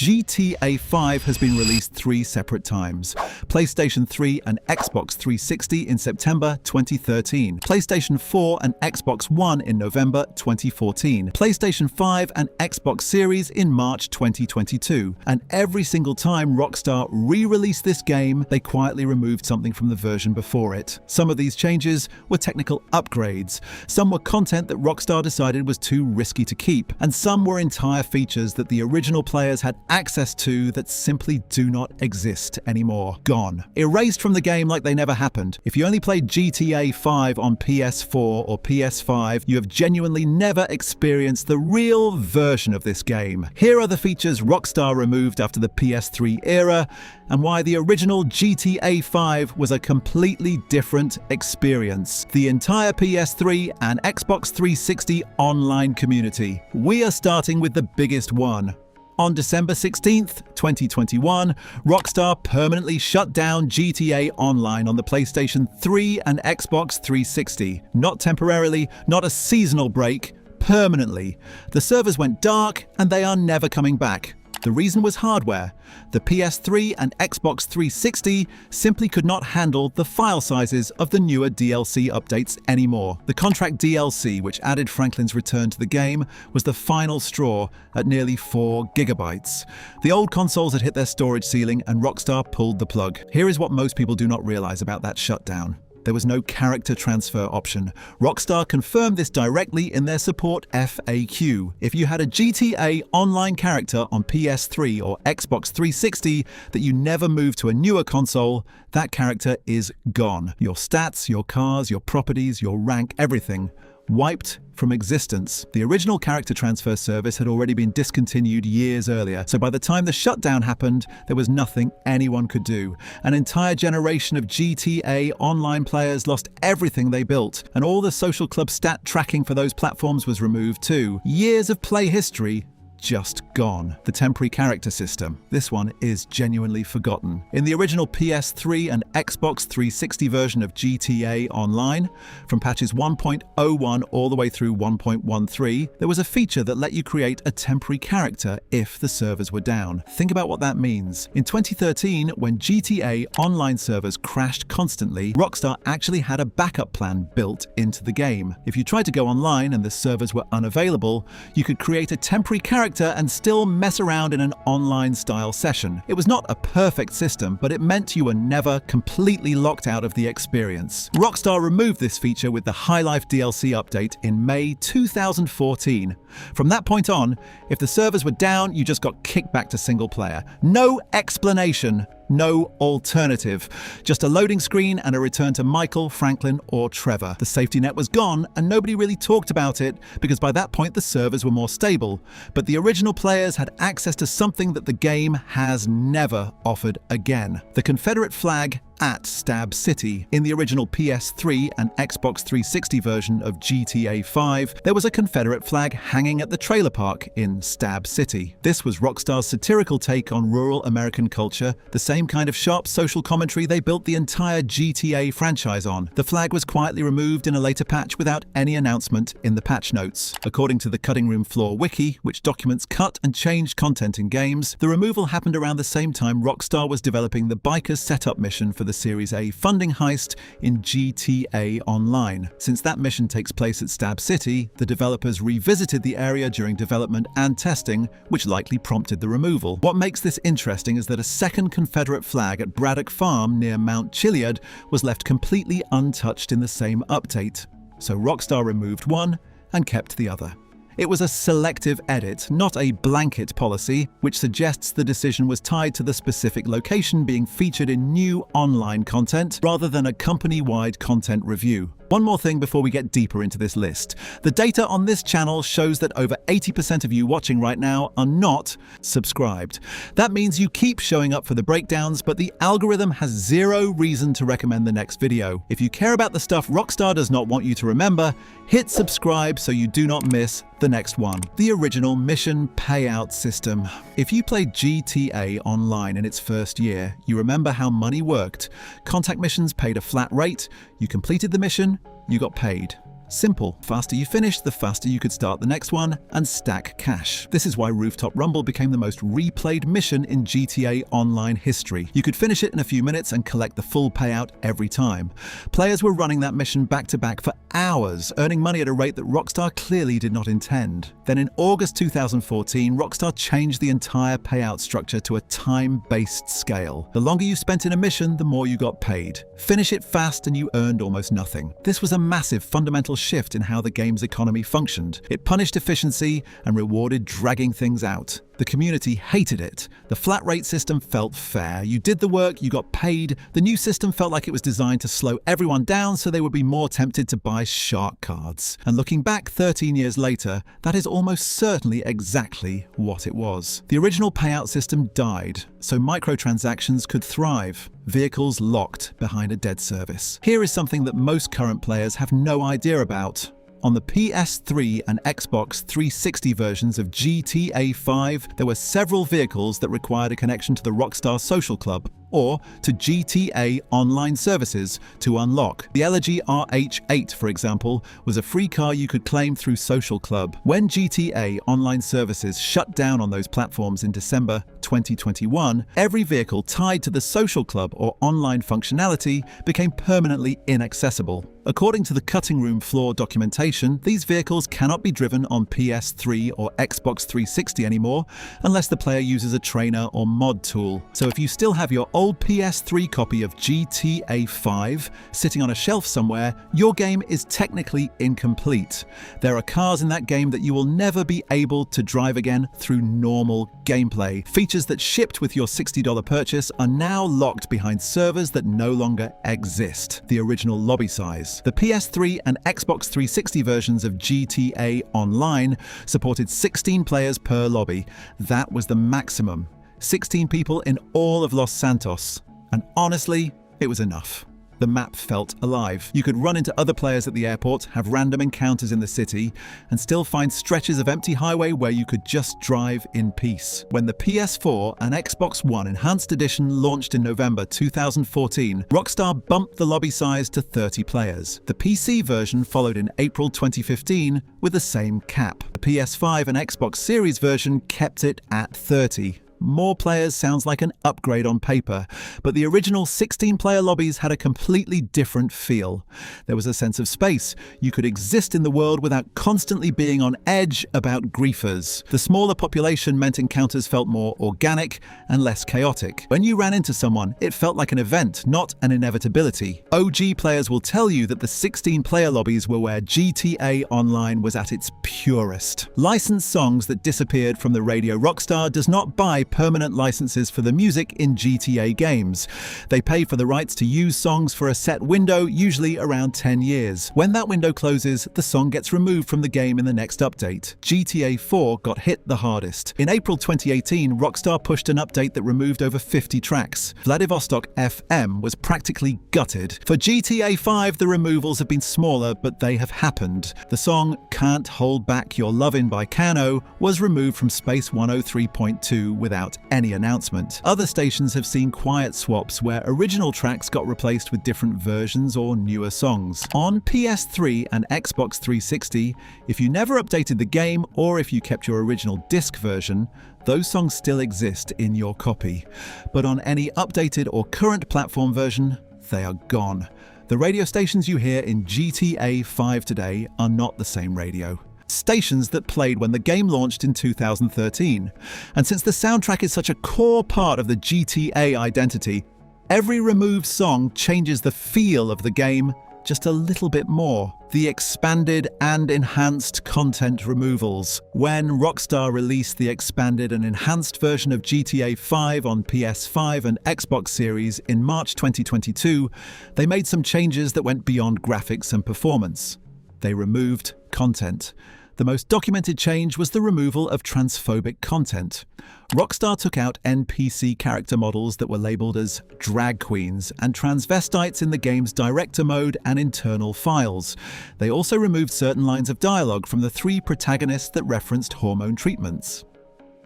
GTA 5 has been released 3 separate times. PlayStation 3 and Xbox 360 in September 2013. PlayStation 4 and Xbox One in November 2014. PlayStation 5 and Xbox Series in March 2022. And every single time Rockstar re-released this game, they quietly removed something from the version before it. Some of these changes were technical upgrades. Some were content that Rockstar decided was too risky to keep. And some were entire features that the original players had access to that simply do not exist anymore. Gone. Erased from the game like they never happened. If you only played GTA 5 on PS4 or PS5, you have genuinely never experienced the real version of this game. Here are the features Rockstar removed after the PS3 era, and why the original GTA 5 was a completely different experience. The entire PS3 and Xbox 360 online community. We are starting with the biggest one. On December 16th, 2021, Rockstar permanently shut down GTA Online on the PlayStation 3 and Xbox 360. Not temporarily, not a seasonal break, permanently. The servers went dark and they are never coming back. The reason was hardware. The PS3 and Xbox 360 simply could not handle the file sizes of the newer DLC updates anymore. The contract DLC, which added Franklin's return to the game, was the final straw at nearly 4 gigabytes. The old consoles had hit their storage ceiling and Rockstar pulled the plug. Here is what most people do not realize about that shutdown. There was no character transfer option. Rockstar confirmed this directly in their support FAQ. If you had a GTA Online character on PS3 or Xbox 360 that you never moved to a newer console, that character is gone. Your stats, your cars, your properties, your rank, everything wiped from existence. The original character transfer service had already been discontinued years earlier, so by the time the shutdown happened, there was nothing anyone could do. An entire generation of GTA Online players lost everything they built, and all the social club stat tracking for those platforms was removed too. Years of play history just gone. The temporary character system. This one is genuinely forgotten. In the original PS3 and Xbox 360 version of GTA Online, from patches 1.01 all the way through 1.13, there was a feature that let you create a temporary character if the servers were down. Think about what that means. In 2013, when GTA Online servers crashed constantly, Rockstar actually had a backup plan built into the game. If you tried to go online and the servers were unavailable, you could create a temporary character and still mess around in an online style session. It was not a perfect system, but it meant you were never completely locked out of the experience. Rockstar removed this feature with the High Life DLC update in May 2014. From that point on, if the servers were down, you just got kicked back to single player. No explanation. No alternative. Just a loading screen and a return to Michael, Franklin, or Trevor. The safety net was gone and nobody really talked about it because by that point the servers were more stable. But the original players had access to something that the game has never offered again. The Confederate flag at Stab City. In the original PS3 and Xbox 360 version of GTA 5, there was a Confederate flag hanging at the trailer park in Stab City. This was Rockstar's satirical take on rural American culture, the same kind of sharp social commentary they built the entire GTA franchise on. The flag was quietly removed in a later patch without any announcement in the patch notes. According to the Cutting Room Floor wiki, which documents cut and changed content in games, the removal happened around the same time Rockstar was developing the Bikers setup mission for the Series A funding heist in GTA Online. Since that mission takes place at Stab City, the developers revisited the area during development and testing, which likely prompted the removal. What makes this interesting is that a second Confederate flag at Braddock Farm near Mount Chiliad was left completely untouched in the same update. So Rockstar removed one and kept the other. It was a selective edit, not a blanket policy, which suggests the decision was tied to the specific location being featured in new online content rather than a company-wide content review. One more thing before we get deeper into this list. The data on this channel shows that over 80% of you watching right now are not subscribed. That means you keep showing up for the breakdowns, but the algorithm has zero reason to recommend the next video. If you care about the stuff Rockstar does not want you to remember, hit subscribe so you do not miss the next one. The original mission payout system. If you played GTA Online in its first year, you remember how money worked. Contact missions paid a flat rate, you completed the mission, you got paid. Simple. Faster you finish, the faster you could start the next one and stack cash. This is why Rooftop Rumble became the most replayed mission in GTA Online history. You could finish it in a few minutes and collect the full payout every time. Players were running that mission back to back for hours, earning money at a rate that Rockstar clearly did not intend. Then in August 2014, Rockstar changed the entire payout structure to a time-based scale. The longer you spent in a mission, the more you got paid. Finish it fast and you earned almost nothing. This was a massive fundamental shift in how the game's economy functioned. It punished efficiency and rewarded dragging things out. The community hated it. The flat rate system felt fair. You did the work, you got paid. The new system felt like it was designed to slow everyone down so they would be more tempted to buy shark cards. And looking back 13 years later, that is almost certainly exactly what it was. The original payout system died, so microtransactions could thrive. Vehicles locked behind a dead service. Here is something that most current players have no idea about. On the PS3 and Xbox 360 versions of GTA 5, there were several vehicles that required a connection to the Rockstar Social Club or to GTA Online services to unlock. The Elegy RH8, for example, was a free car you could claim through Social Club. When GTA Online services shut down on those platforms in December 2021, every vehicle tied to the Social Club or online functionality became permanently inaccessible. According to the cutting room floor documentation, these vehicles cannot be driven on PS3 or Xbox 360 anymore unless the player uses a trainer or mod tool. So if you still have your old PS3 copy of GTA 5 sitting on a shelf somewhere, your game is technically incomplete. There are cars in that game that you will never be able to drive again through normal gameplay. Features that shipped with your $60 purchase are now locked behind servers that no longer exist. The original lobby size. The PS3 and Xbox 360 versions of GTA Online supported 16 players per lobby. That was the maximum. 16 people in all of Los Santos. And honestly, it was enough. The map felt alive. You could run into other players at the airport, have random encounters in the city, and still find stretches of empty highway where you could just drive in peace. When the PS4 and Xbox One Enhanced Edition launched in November 2014, Rockstar bumped the lobby size to 30 players. The PC version followed in April 2015 with the same cap. The PS5 and Xbox Series version kept it at 30. More players sounds like an upgrade on paper, but the original 16-player lobbies had a completely different feel. There was a sense of space. You could exist in the world without constantly being on edge about griefers. The smaller population meant encounters felt more organic and less chaotic. When you ran into someone, it felt like an event, not an inevitability. OG players will tell you that the 16-player lobbies were where GTA Online was at its purest. Licensed songs that disappeared from the radio. Rockstar does not buy permanent licenses for the music in GTA games. They pay for the rights to use songs for a set window, usually around 10 years. When that window closes, the song gets removed from the game in the next update. GTA 4 got hit the hardest. In April 2018, Rockstar pushed an update that removed over 50 tracks. Vladivostok FM was practically gutted. For GTA 5, the removals have been smaller, but they have happened. The song Can't Hold Back Your Lovin' by Kano was removed from Space 103.2 without any announcement. Other stations have seen quiet swaps where original tracks got replaced with different versions or newer songs. On PS3 and Xbox 360, if you never updated the game or if you kept your original disc version, those songs still exist in your copy. But on any updated or current platform version, they are gone. The radio stations you hear in GTA 5 today are not the same radio. Stations that played when the game launched in 2013. And since the soundtrack is such a core part of the GTA identity, every removed song changes the feel of the game just a little bit more. The expanded and enhanced content removals. When Rockstar released the expanded and enhanced version of GTA 5 on PS5 and Xbox Series in March 2022, they made some changes that went beyond graphics and performance. They removed content. The most documented change was the removal of transphobic content. Rockstar took out NPC character models that were labeled as drag queens and transvestites in the game's director mode and internal files. They also removed certain lines of dialogue from the 3 protagonists that referenced hormone treatments.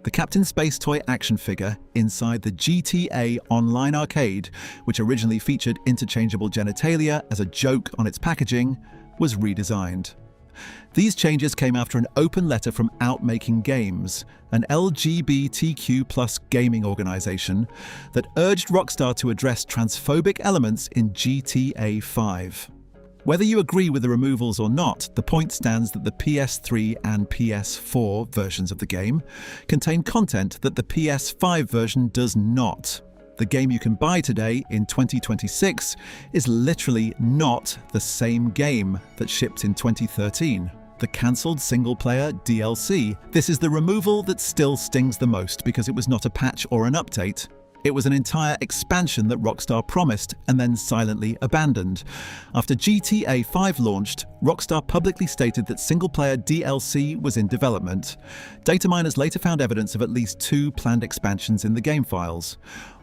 The Captain Space toy action figure inside the GTA Online arcade, which originally featured interchangeable genitalia as a joke on its packaging, was redesigned. These changes came after an open letter from Outmaking Games, an LGBTQ+ gaming organization that urged Rockstar to address transphobic elements in GTA 5. Whether you agree with the removals or not, the point stands that the PS3 and PS4 versions of the game contain content that the PS5 version does not. The game you can buy today in 2026 is literally not the same game that shipped in 2013. The cancelled single-player DLC. This is the removal that still stings the most because it was not a patch or an update. It was an entire expansion that Rockstar promised and then silently abandoned. After GTA 5 launched, Rockstar publicly stated that single-player DLC was in development. Data miners later found evidence of at least 2 planned expansions in the game files.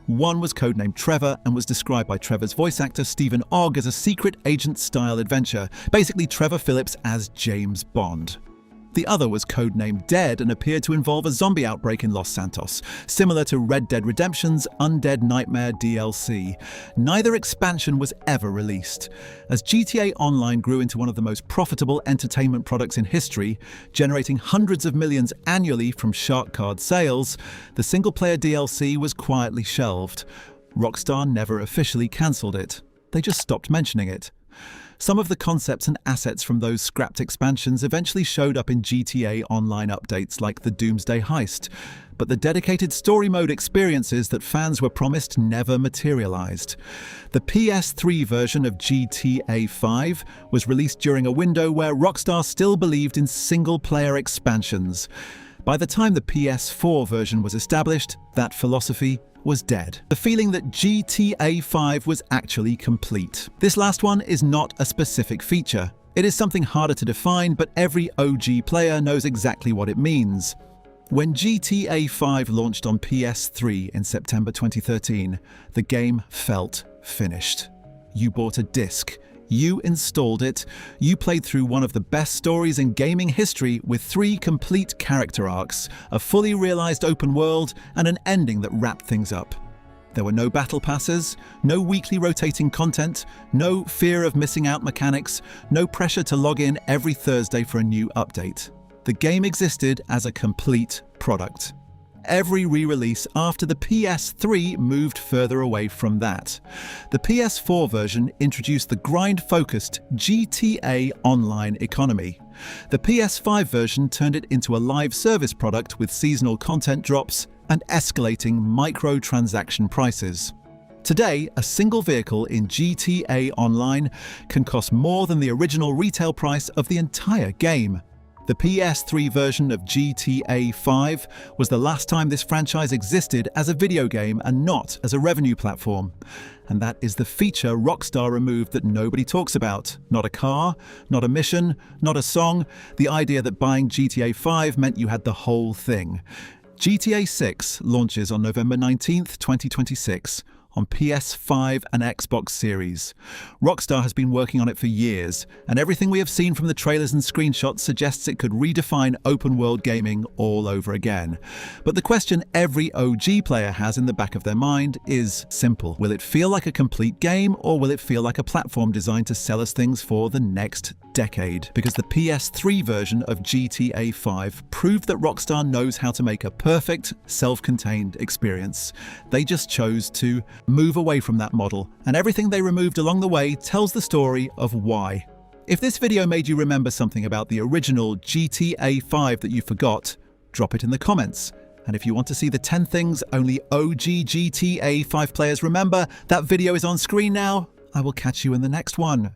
One was codenamed Trevor and was described by Trevor's voice actor Stephen Ogg as a secret agent-style adventure, basically Trevor Phillips as James Bond. The other was codenamed Dead and appeared to involve a zombie outbreak in Los Santos, similar to Red Dead Redemption's Undead Nightmare DLC. Neither expansion was ever released. As GTA Online grew into one of the most profitable entertainment products in history, generating hundreds of millions annually from shark card sales, the single-player DLC was quietly shelved. Rockstar never officially cancelled it. They just stopped mentioning it. Some of the concepts and assets from those scrapped expansions eventually showed up in GTA Online updates like the Doomsday Heist, but the dedicated story mode experiences that fans were promised never materialized. The PS3 version of GTA 5 was released during a window where Rockstar still believed in single-player expansions. By the time the PS4 version was established, that philosophy was dead. The feeling that GTA 5 was actually complete. This last one is not a specific feature. It is something harder to define, but every OG player knows exactly what it means. When GTA 5 launched on PS3 in September 2013, the game felt finished. You bought a disc. You installed it, you played through one of the best stories in gaming history with 3 complete character arcs, a fully realized open world, and an ending that wrapped things up. There were no battle passes, no weekly rotating content, no fear of missing out mechanics, no pressure to log in every Thursday for a new update. The game existed as a complete product. Every re-release after the PS3 moved further away from that. The PS4 version introduced the grind-focused GTA Online economy. The PS5 version turned it into a live service product with seasonal content drops and escalating microtransaction prices. Today, a single vehicle in GTA Online can cost more than the original retail price of the entire game. The PS3 version of GTA 5 was the last time this franchise existed as a video game and not as a revenue platform. And that is the feature Rockstar removed that nobody talks about. Not a car, not a mission, not a song. The idea that buying GTA 5 meant you had the whole thing. GTA 6 launches on November 19th, 2026. On PS5 and Xbox Series. Rockstar has been working on it for years, and everything we have seen from the trailers and screenshots suggests it could redefine open-world gaming all over again. But the question every OG player has in the back of their mind is simple. Will it feel like a complete game, or will it feel like a platform designed to sell us things for the next decade? Because the PS3 version of GTA 5 proved that Rockstar knows how to make a perfect, self-contained experience. They just chose to move away from that model, and everything they removed along the way tells the story of why. If this video made you remember something about the original GTA 5 that you forgot, drop it in the comments. And if you want to see the 10 things only OG GTA 5 players remember, that video is on screen now. I will catch you in the next one.